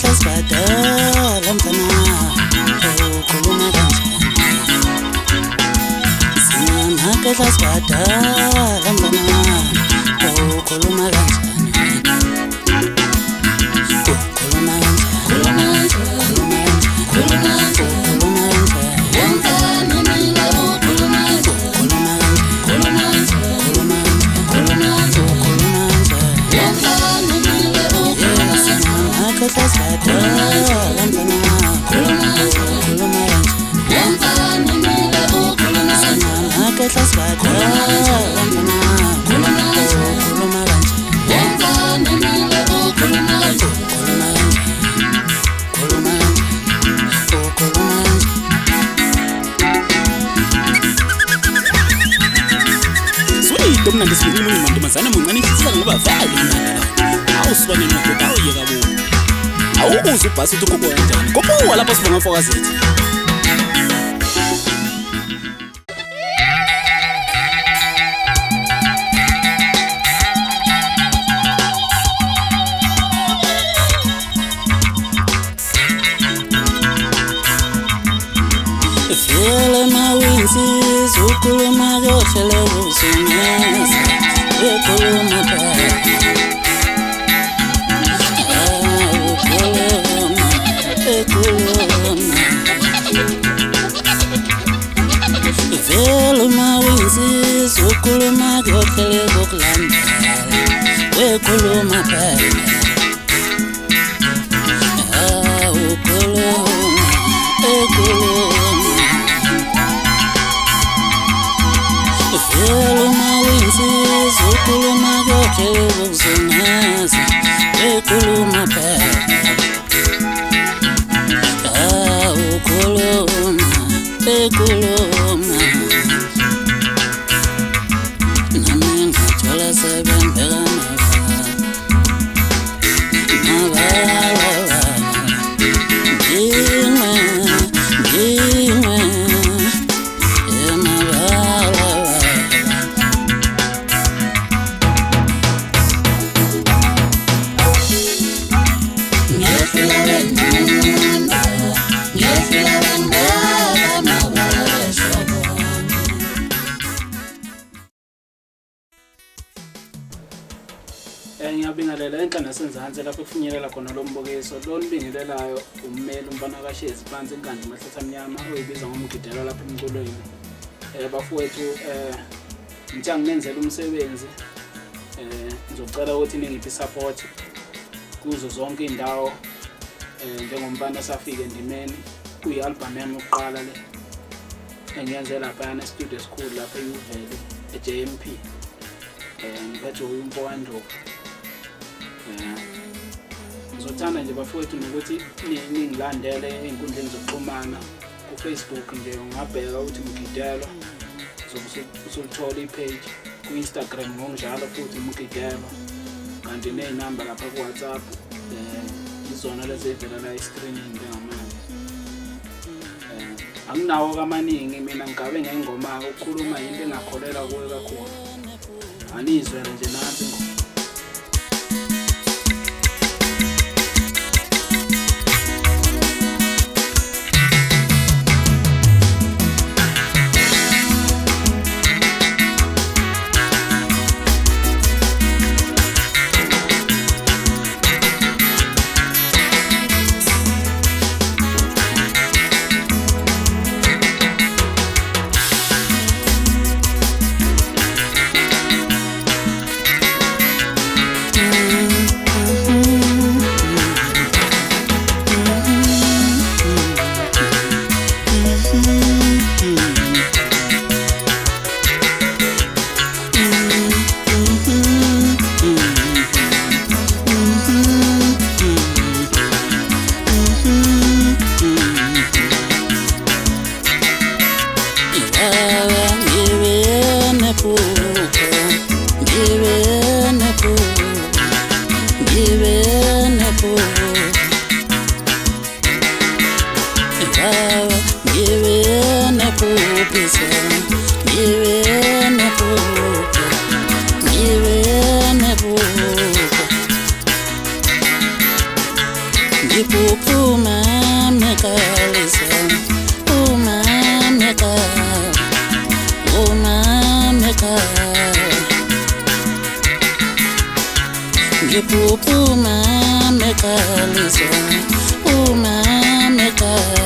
Sasibadala mfana ukhuluma kanjani Sinamhaka sasibadala mfana ukhuluma kanjani Ukhuluma Mna ngisibili umantombazana muncane isizwe ngoba vale mina awusibone nokuthi awuyeka bo awubuze ubhasi uthi kubo kanjani kubuwa lapho sibonga fokazethu Feel my wings is ukuluma goshele usunyasa ukuluma Feel my wings is ukuluma goshele ukulanda ukuluma Ukuluma winsiz ukuluma gokhele ukuzungaza ukuluma ukuluma nami ngathola sebembeka Ngiyabingelela enhlanga senzansi lapho kufinyelela khona lo mbukiso lo nibingelelayo ummeli umfana kaShezi phansi inkandla Mahlatha Mnyama oyibiza ngomgidelo lapha emculweni bafowethu ngithe nginenzela umsebenzi ngizocela ukuthi ningiphi support kuzo zonke indawo njengomfana safika endimeni kuyi-album yami yokuqala le engiyenze lapha e-studio school lapha eUvele eJMP ngiphethe uyimpo wandlovu Ngizothanda nje bafowethu nokuthi ningilandele einkundleni zokuxhumana ku Facebook nje ungabheka ukuthi Mgidelo uzolithola ipage ku Instagram ngonjalo futhi Mgidelo kanti nezinamba lapha ku WhatsApp izona lezi evela la e-screening njengamanje anginawo kamaningi mina ngigabe ngengoma ukukhuluma into engakholela kuyo kakhulu anizwele nje nathi Ipupu mamekalizo umamekal